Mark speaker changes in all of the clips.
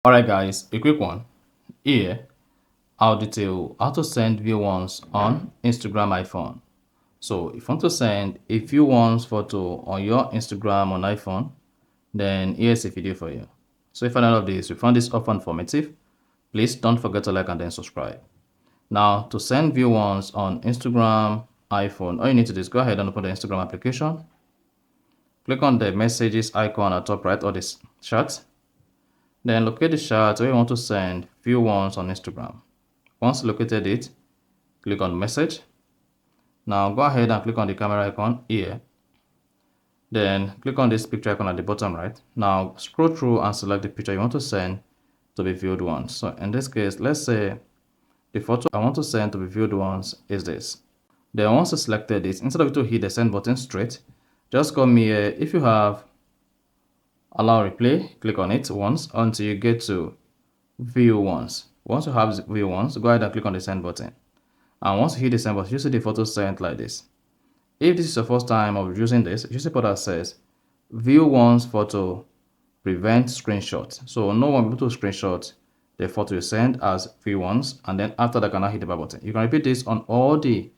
Speaker 1: Alright guys, a quick one. Here, I'll detail how to send view ones on Instagram iPhone. So if you want to send a view ones photo on your Instagram on iPhone, then here's a video for you. So if you find all of this, you found this often informative, please don't forget to like and then subscribe. Now to send view ones on Instagram iPhone, all you need to do is go ahead and open the Instagram application. Click on the messages icon at top right or this chat. Then locate the chat where you want to send view ones on Instagram. Once located it, click on message. Now go ahead and click on the camera icon here. Then click on this picture icon at the bottom right. Now scroll through and select the picture you want to send to be viewed once. So in this case, let's say the photo I want to send to be viewed once is this. Then once you selected it, instead of you to hit the send button straight, just come here. If you have allow replay, click on it once until you get to view once. Once you have view once, go ahead and click on the send button. And once you hit the send button, you see the photo sent like this. If this is your first time of using this, you see what that says view once photo prevent screenshot. So no one will be able to screenshot the photo you send as view once, and then after that can now hit the back button. You can repeat this on all the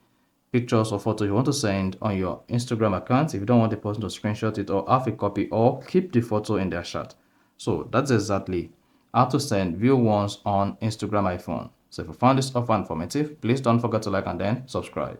Speaker 1: pictures or photos you want to send on your Instagram account if you don't want the person to screenshot it or have a copy or keep the photo in their chat. So that's exactly how to send view ones on Instagram iPhone. So if you found this offer informative, please don't forget to like and then subscribe.